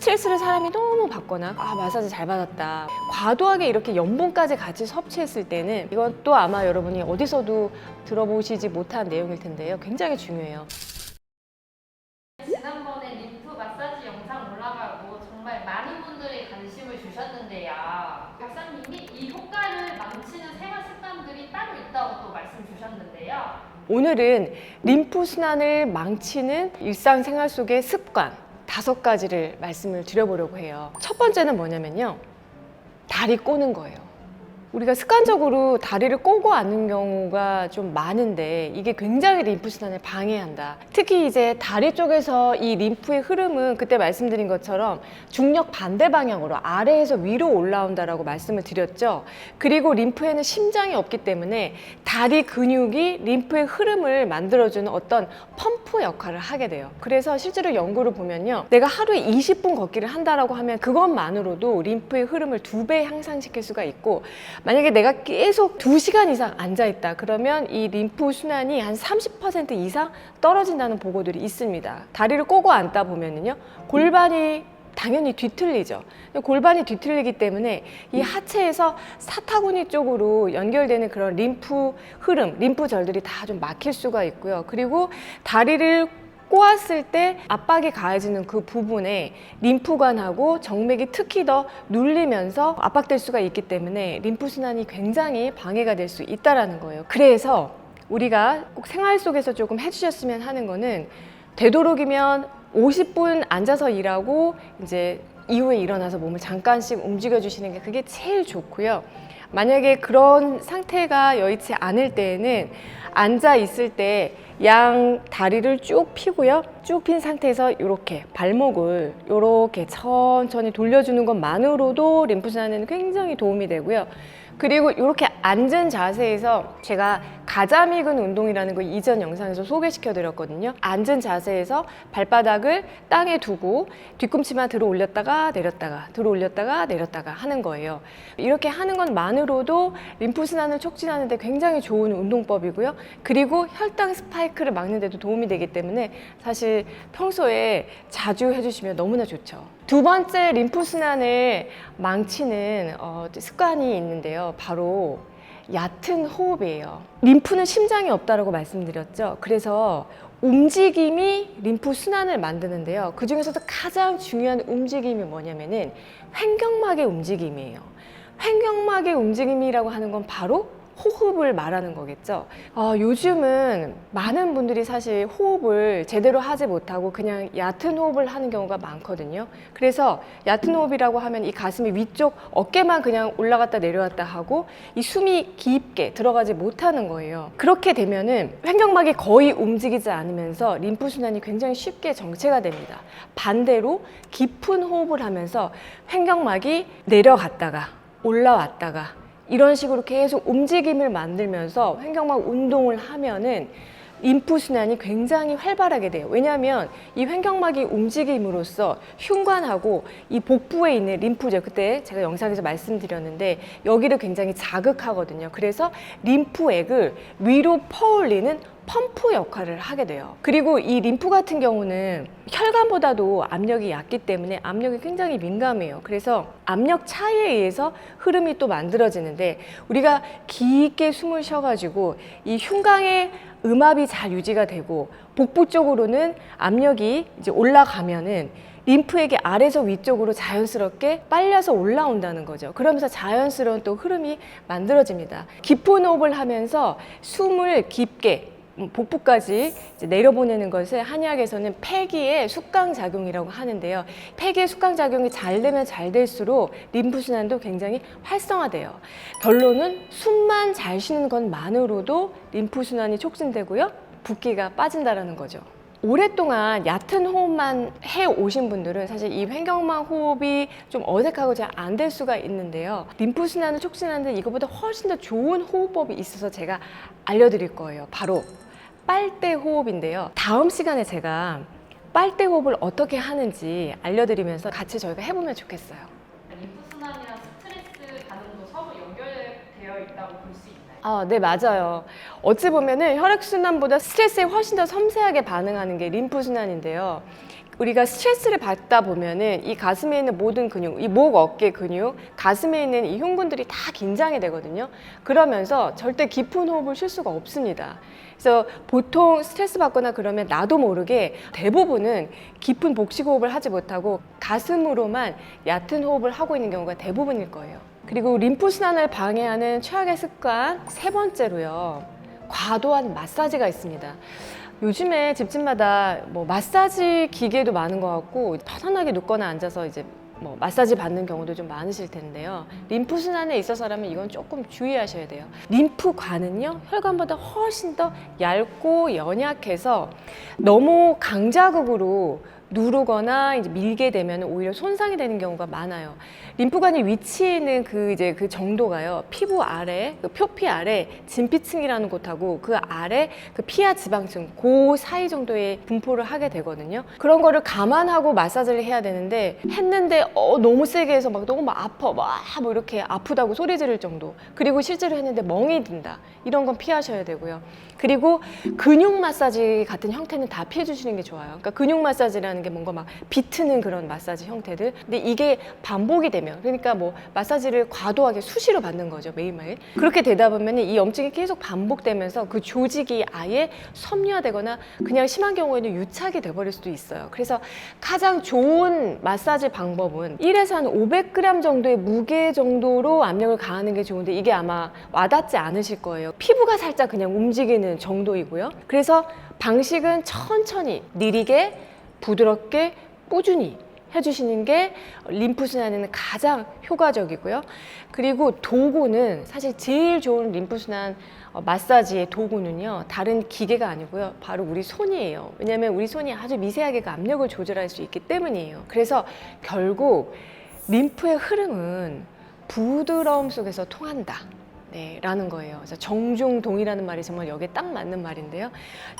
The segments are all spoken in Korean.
스트레스를 사람이 너무 받거나 마사지 잘 받았다, 과도하게 이렇게 연봉까지 같이 섭취했을 때는 이건 또 아마 여러분이 어디서도 들어보시지 못한 내용일 텐데요. 굉장히 중요해요. 지난번에 림프 마사지 영상 올라가고 정말 많은 분들이 관심을 주셨는데요. 박사님이 이 효과를 망치는 생활 습관들이 따로 있다고 또 말씀 주셨는데요. 오늘은 림프 순환을 망치는 일상생활 속의 습관 5가지를 말씀을 드려보려고 해요. 첫 번째는 뭐냐면요, 다리 꼬는 거예요. 우리가 습관적으로 다리를 꼬고 앉는 경우가 좀 많은데 이게 굉장히 림프 순환을 방해한다. 특히 이제 다리 쪽에서 이 림프의 흐름은 그때 말씀드린 것처럼 중력 반대 방향으로 아래에서 위로 올라온다라고 말씀을 드렸죠. 그리고 림프에는 심장이 없기 때문에 다리 근육이 림프의 흐름을 만들어주는 어떤 펌프 역할을 하게 돼요. 그래서 실제로 연구를 보면요, 내가 하루에 20분 걷기를 한다라고 하면 그것만으로도 림프의 흐름을 2배 향상시킬 수가 있고, 만약에 내가 계속 2시간 이상 앉아있다 그러면 이 림프 순환이 한 30% 이상 떨어진다는 보고들이 있습니다. 다리를 꼬고 앉다 보면은요, 골반이 당연히 뒤틀리죠. 골반이 뒤틀리기 때문에 이 하체에서 사타구니 쪽으로 연결되는 그런 림프 흐름, 림프절들이 다 좀 막힐 수가 있고요. 그리고 다리를 꼬았을 때 압박이 가해지는 그 부분에 림프관하고 정맥이 특히 더 눌리면서 압박될 수가 있기 때문에 림프 순환이 굉장히 방해가 될 수 있다라는 거예요. 그래서 우리가 꼭 생활 속에서 조금 해주셨으면 하는 거는, 되도록이면 50분 앉아서 일하고 이제 이후에 일어나서 몸을 잠깐씩 움직여 주시는 게 그게 제일 좋고요. 만약에 그런 상태가 여의치 않을 때에는 앉아 있을 때 양 다리를 쭉 펴고요, 쭉 핀 상태에서 이렇게 발목을 이렇게 천천히 돌려주는 것만으로도 림프 순환에는 굉장히 도움이 되고요. 그리고 이렇게 앉은 자세에서 제가 가자미근 운동이라는 거 이전 영상에서 소개시켜 드렸거든요. 앉은 자세에서 발바닥을 땅에 두고 뒤꿈치만 들어 올렸다가 내렸다가 들어 올렸다가 내렸다가 하는 거예요. 이렇게 하는 것만으로도 림프 순환을 촉진하는 데 굉장히 좋은 운동법이고요. 그리고 혈당 스파이크를 막는 데도 도움이 되기 때문에 사실 평소에 자주 해주시면 너무나 좋죠. 두 번째 림프 순환을 망치는 습관이 있는데요, 바로 얕은 호흡이에요. 림프는 심장이 없다라고 말씀드렸죠. 그래서 움직임이 림프 순환을 만드는데요, 그 중에서도 가장 중요한 움직임이 뭐냐면은 횡격막의 움직임이에요. 횡격막의 움직임이라고 하는 건 바로 호흡을 말하는 거겠죠. 요즘은 많은 분들이 사실 호흡을 제대로 하지 못하고 그냥 얕은 호흡을 하는 경우가 많거든요. 그래서 얕은 호흡이라고 하면 이 가슴이 위쪽 어깨만 그냥 올라갔다 내려갔다 하고 이 숨이 깊게 들어가지 못하는 거예요. 그렇게 되면은 횡격막이 거의 움직이지 않으면서 림프 순환이 굉장히 쉽게 정체가 됩니다. 반대로 깊은 호흡을 하면서 횡격막이 내려갔다가 올라왔다가 이런 식으로 계속 움직임을 만들면서 횡격막 운동을 하면은 림프 순환이 굉장히 활발하게 돼요. 왜냐하면 이 횡격막이 움직임으로써 흉관하고 이 복부에 있는 림프절, 그때 제가 영상에서 말씀드렸는데 여기를 굉장히 자극하거든요. 그래서 림프액을 위로 퍼올리는 펌프 역할을 하게 돼요. 그리고 이 림프 같은 경우는 혈관보다도 압력이 얕기 때문에 압력이 굉장히 민감해요. 그래서 압력 차이에 의해서 흐름이 또 만들어지는데, 우리가 깊게 숨을 쉬어가지고 이 흉곽의 음압이 잘 유지가 되고 복부 쪽으로는 압력이 이제 올라가면은 림프액이 아래에서 위쪽으로 자연스럽게 빨려서 올라온다는 거죠. 그러면서 자연스러운 또 흐름이 만들어집니다. 깊은 호흡을 하면서 숨을 깊게 복부까지 이제 내려보내는 것을 한의학에서는 폐기의 숙강작용이라고 하는데요. 폐기의 숙강작용이 잘 되면 잘 될수록 림프순환도 굉장히 활성화돼요. 결론은 숨만 잘 쉬는 것만으로도 림프순환이 촉진되고요, 붓기가 빠진다는 거죠. 오랫동안 얕은 호흡만 해 오신 분들은 사실 이 횡격막 호흡이 좀 어색하고 잘 안 될 수가 있는데요, 림프 순환을 촉진하는데 이거보다 훨씬 더 좋은 호흡법이 있어서 제가 알려드릴 거예요. 바로 빨대 호흡인데요. 다음 시간에 제가 빨대 호흡을 어떻게 하는지 알려드리면서 같이 저희가 해보면 좋겠어요. 림프순환이랑 스트레스 반응도 서로 연결되어 있다고 볼 수 있나요? 네, 맞아요. 어찌 보면은 혈액순환보다 스트레스에 훨씬 더 섬세하게 반응하는 게 림프순환인데요. 우리가 스트레스를 받다 보면은 이 가슴에 있는 모든 근육, 이 목, 어깨 근육, 가슴에 있는 이 흉근들이 다 긴장이 되거든요. 그러면서 절대 깊은 호흡을 쉴 수가 없습니다. 그래서 보통 스트레스 받거나 그러면 나도 모르게 대부분은 깊은 복식 호흡을 하지 못하고 가슴으로만 얕은 호흡을 하고 있는 경우가 대부분일 거예요. 그리고 림프순환을 방해하는 최악의 습관 세 번째로요. 과도한 마사지가 있습니다. 요즘에 집집마다 뭐 마사지 기계도 많은 것 같고 편안하게 눕거나 앉아서 이제 뭐 마사지 받는 경우도 좀 많으실 텐데요. 림프 순환에 있어서라면 이건 조금 주의하셔야 돼요. 림프관은요, 혈관보다 훨씬 더 얇고 연약해서 너무 강자극으로 누르거나 이제 밀게 되면 오히려 손상이 되는 경우가 많아요. 림프관이 위치해 있는 그 정도가요, 피부 아래, 그 표피 아래 진피층이라는 곳하고 그 아래 그 피하 지방층, 그 사이 정도의 분포를 하게 되거든요. 그런 거를 감안하고 마사지를 해야 되는데 했는데 너무 세게 해서 막 너무 아파, 뭐 이렇게 아프다고 소리 지를 정도. 그리고 실제로 했는데 멍이 든다. 이런 건 피하셔야 되고요. 그리고 근육 마사지 같은 형태는 다 피해 주시는 게 좋아요. 그러니까 근육 마사지라는 게 뭔가 막 비트는 그런 마사지 형태들. 근데 이게 반복이 되면, 그러니까 뭐 마사지를 과도하게 수시로 받는 거죠, 매일매일. 그렇게 되다 보면 이 염증이 계속 반복되면서 그 조직이 아예 섬유화되거나 그냥 심한 경우에는 유착이 돼버릴 수도 있어요. 그래서 가장 좋은 마사지 방법은 1에서 한 500g 정도의 무게 정도로 압력을 가하는 게 좋은데 이게 아마 와닿지 않으실 거예요. 피부가 살짝 그냥 움직이는 정도이고요. 그래서 방식은 천천히, 느리게, 부드럽게, 꾸준히 해주시는 게 림프순환에는 가장 효과적이고요. 그리고 도구는 사실 제일 좋은 림프순환 마사지의 도구는요, 다른 기계가 아니고요, 바로 우리 손이에요. 왜냐하면 우리 손이 아주 미세하게 그 압력을 조절할 수 있기 때문이에요. 그래서 결국 림프의 흐름은 부드러움 속에서 통한다. 네, 라는 거예요. 그래서 정중동이라는 말이 정말 여기에 딱 맞는 말인데요.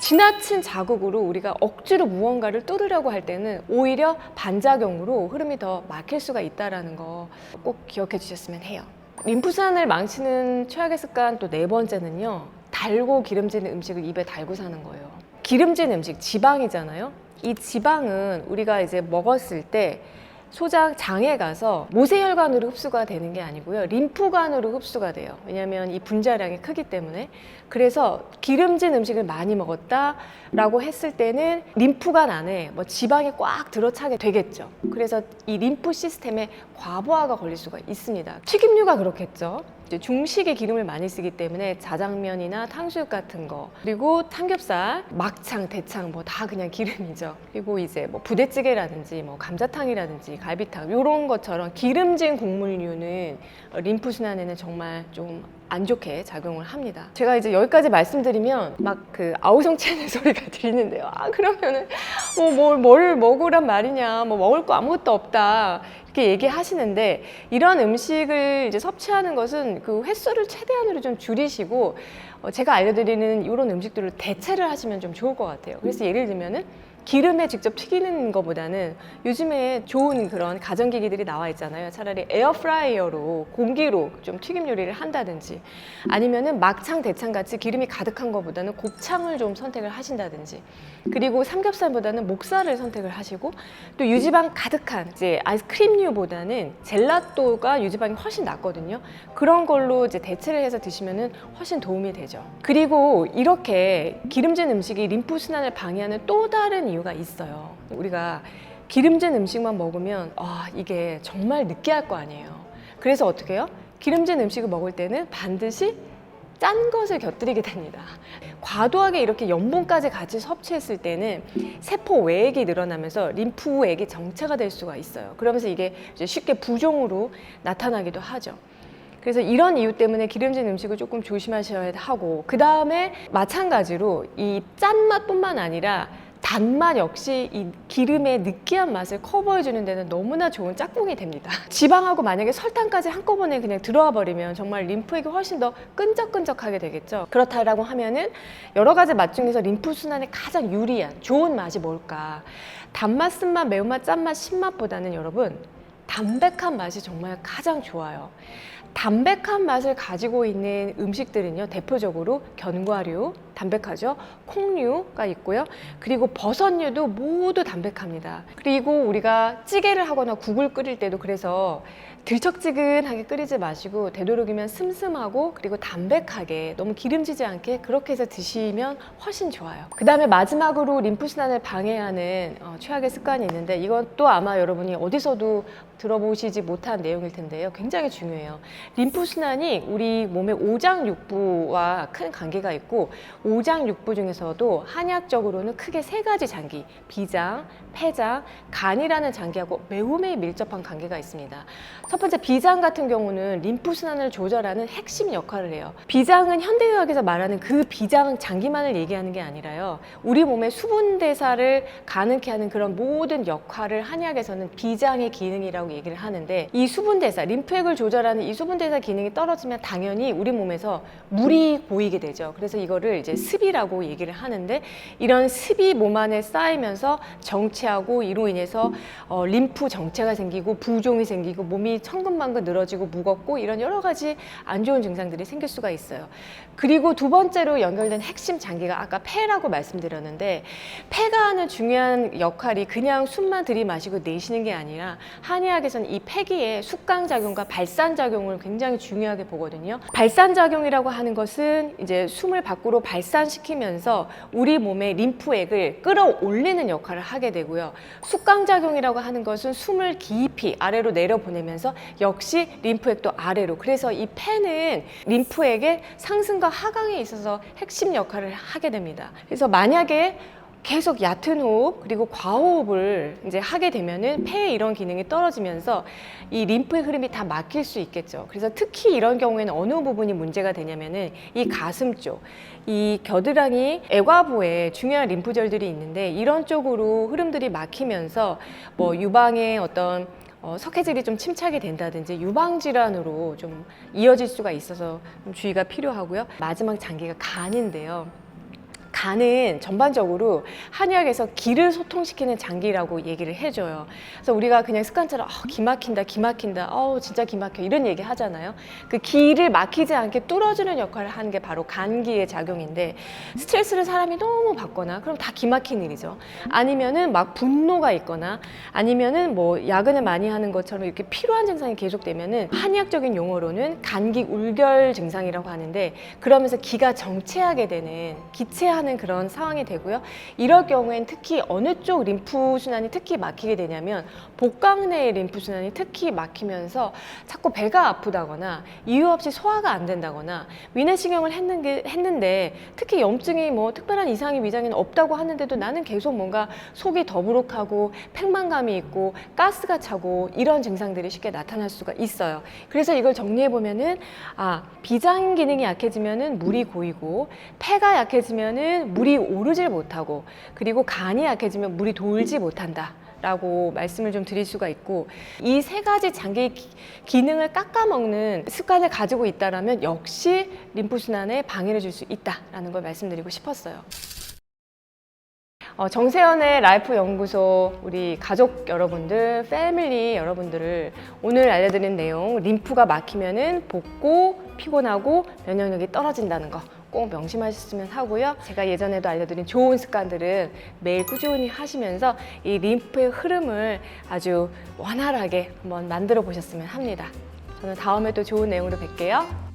지나친 자극으로 우리가 억지로 무언가를 뚫으려고 할 때는 오히려 반작용으로 흐름이 더 막힐 수가 있다는 거 꼭 기억해 주셨으면 해요. 림프순환을 망치는 최악의 습관 또 네 번째는요, 달고 기름진 음식을 입에 달고 사는 거예요. 기름진 음식, 지방이잖아요. 이 지방은 우리가 이제 먹었을 때 소장 장에 가서 모세혈관으로 흡수가 되는 게 아니고요, 림프관으로 흡수가 돼요. 왜냐하면 이 분자량이 크기 때문에. 그래서 기름진 음식을 많이 먹었다라고 했을 때는 림프관 안에 뭐 지방이 꽉 들어차게 되겠죠. 그래서 이 림프 시스템에 과부하가 걸릴 수가 있습니다. 튀김류가 그렇겠죠. 이제 중식의 기름을 많이 쓰기 때문에 자장면이나 탕수육 같은 거, 그리고 삼겹살, 막창, 대창 뭐 다 그냥 기름이죠. 그리고 이제 뭐 부대찌개라든지 뭐 감자탕이라든지 갈비탕 이런 것처럼 기름진 국물류는 림프 순환에는 정말 좀 안 좋게 작용을 합니다. 제가 이제 여기까지 말씀드리면 막 그 아우성치는 소리가 들리는데요. 그러면은 뭘 먹으란 말이냐, 뭐 먹을 거 아무것도 없다 이렇게 얘기하시는데, 이런 음식을 이제 섭취하는 것은 그 횟수를 최대한으로 좀 줄이시고 제가 알려드리는 이런 음식들을 대체를 하시면 좀 좋을 것 같아요. 그래서 예를 들면은 기름에 직접 튀기는 것보다는 요즘에 좋은 그런 가전기기들이 나와 있잖아요. 차라리 에어프라이어로 공기로 좀 튀김 요리를 한다든지, 아니면은 막창, 대창 같이 기름이 가득한 것보다는 곱창을 좀 선택을 하신다든지, 그리고 삼겹살보다는 목살을 선택을 하시고, 또 유지방 가득한 이제 아이스크림류보다는 젤라또가 유지방이 훨씬 낮거든요. 그런 걸로 이제 대체를 해서 드시면은 훨씬 도움이 되죠. 그리고 이렇게 기름진 음식이 림프 순환을 방해하는 또 다른 이유가 있어요. 우리가 기름진 음식만 먹으면 이게 정말 느끼할 거 아니에요. 그래서 어떻게 해요? 기름진 음식을 먹을 때는 반드시 짠 것을 곁들이게 됩니다. 과도하게 이렇게 염분까지 같이 섭취했을 때는 세포 외액이 늘어나면서 림프액이 정체가 될 수가 있어요. 그러면서 이게 이제 쉽게 부종으로 나타나기도 하죠. 그래서 이런 이유 때문에 기름진 음식을 조금 조심하셔야 하고, 그 다음에 마찬가지로 이 짠맛뿐만 아니라 단맛 역시 이 기름의 느끼한 맛을 커버해 주는 데는 너무나 좋은 짝꿍이 됩니다. 지방하고 만약에 설탕까지 한꺼번에 그냥 들어와 버리면 정말 림프액이 훨씬 더 끈적끈적하게 되겠죠. 그렇다라고 하면은 여러 가지 맛 중에서 림프 순환에 가장 유리한 좋은 맛이 뭘까? 단맛, 쓴맛, 매운맛, 짠맛, 신맛보다는 여러분 담백한 맛이 정말 가장 좋아요. 담백한 맛을 가지고 있는 음식들은요, 대표적으로 견과류, 담백하죠. 콩류가 있고요. 그리고 버섯류도 모두 담백합니다. 그리고 우리가 찌개를 하거나 국을 끓일 때도 그래서 들쩍지근하게 끓이지 마시고 되도록이면 슴슴하고 그리고 담백하게 너무 기름지지 않게 그렇게 해서 드시면 훨씬 좋아요. 그 다음에 마지막으로 림프순환을 방해하는 최악의 습관이 있는데 이것도 아마 여러분이 어디서도 들어보시지 못한 내용일 텐데요. 굉장히 중요해요. 림프순환이 우리 몸의 오장육부와 큰 관계가 있고 오장육부 중에서도 한의학적으로는 크게 세 가지 장기, 비장, 폐장, 간이라는 장기하고 매우 밀접한 관계가 있습니다. 첫 번째 비장 같은 경우는 림프순환을 조절하는 핵심 역할을 해요. 비장은 현대의학에서 말하는 그 비장 장기만을 얘기하는 게 아니라요. 우리 몸의 수분 대사를 가능케 하는 그런 모든 역할을 한의학에서는 비장의 기능이라고 얘기를 하는데 이 수분 대사, 림프액을 조절하는 이 수분 대사 기능이 떨어지면 당연히 우리 몸에서 물이 고이게 되죠. 그래서 이거를 이제 습이라고 얘기를 하는데 이런 습이 몸 안에 쌓이면서 정체하고 이로 인해서 림프 정체가 생기고 부종이 생기고 몸이 천근만근 늘어지고 무겁고 이런 여러 가지 안 좋은 증상들이 생길 수가 있어요. 그리고 두 번째로 연결된 핵심 장기가 아까 폐라고 말씀드렸는데 폐가 하는 중요한 역할이 그냥 숨만 들이마시고 내쉬는 게 아니라 한의학에서는 이 폐기의 숙강작용과 발산작용을 굉장히 중요하게 보거든요. 발산작용이라고 하는 것은 이제 숨을 밖으로 발산시키면서 우리 몸의 림프액을 끌어올리는 역할을 하게 되고요. 숙강작용이라고 하는 것은 숨을 깊이 아래로 내려보내면서 역시 림프액도 아래로. 그래서 이 폐는 림프액의 상승과 하강에 있어서 핵심 역할을 하게 됩니다. 그래서 만약에 계속 얕은 호흡 그리고 과호흡을 이제 하게 되면은 폐의 이런 기능이 떨어지면서 이 림프의 흐름이 다 막힐 수 있겠죠. 그래서 특히 이런 경우에는 어느 부분이 문제가 되냐면은 이 가슴 쪽, 이 겨드랑이 애과부에 중요한 림프절들이 있는데 이런 쪽으로 흐름들이 막히면서 뭐 유방의 어떤 석회질이 좀 침착이 된다든지 유방 질환으로 좀 이어질 수가 있어서 좀 주의가 필요하고요. 마지막 장기가 간인데요. 간은 전반적으로 한의학에서 기를 소통시키는 장기라고 얘기를 해줘요. 그래서 우리가 그냥 습관처럼 기 막힌다, 기 막힌다, 진짜 기 막혀 이런 얘기 하잖아요. 그 기를 막히지 않게 뚫어주는 역할을 하는 게 바로 간기의 작용인데 스트레스를 사람이 너무 받거나 그럼 다 기 막힌 일이죠. 아니면은 막 분노가 있거나 아니면은 뭐 야근을 많이 하는 것처럼 이렇게 피로한 증상이 계속되면은 한의학적인 용어로는 간기 울결 증상이라고 하는데 그러면서 기가 정체하게 되는 기체하는 그런 상황이 되고요. 이럴 경우엔 특히 어느 쪽 림프 순환이 특히 막히게 되냐면 복강 내의 림프 순환이 특히 막히면서 자꾸 배가 아프다거나 이유 없이 소화가 안 된다거나 위내신경을 했는데 특히 염증이 뭐 특별한 이상이 위장에는 없다고 하는데도 나는 계속 뭔가 속이 더부룩하고 팽만감이 있고 가스가 차고 이런 증상들이 쉽게 나타날 수가 있어요. 그래서 이걸 정리해 보면은 비장 기능이 약해지면은 물이 고이고 폐가 약해지면은 물이 오르질 못하고 그리고 간이 약해지면 물이 돌지 못한다 라고 말씀을 좀 드릴 수가 있고 이 세 가지 장기 기능을 깎아먹는 습관을 가지고 있다면 역시 림프순환에 방해를 줄 수 있다라는 걸 말씀드리고 싶었어요. 정세현의 라이프 연구소 우리 가족 여러분들, 패밀리 여러분들을 오늘 알려드린 내용 림프가 막히면은 붓고 피곤하고 면역력이 떨어진다는 거 꼭 명심하셨으면 하고요. 제가 예전에도 알려드린 좋은 습관들은 매일 꾸준히 하시면서 이 림프의 흐름을 아주 원활하게 한번 만들어 보셨으면 합니다. 저는 다음에 또 좋은 내용으로 뵐게요.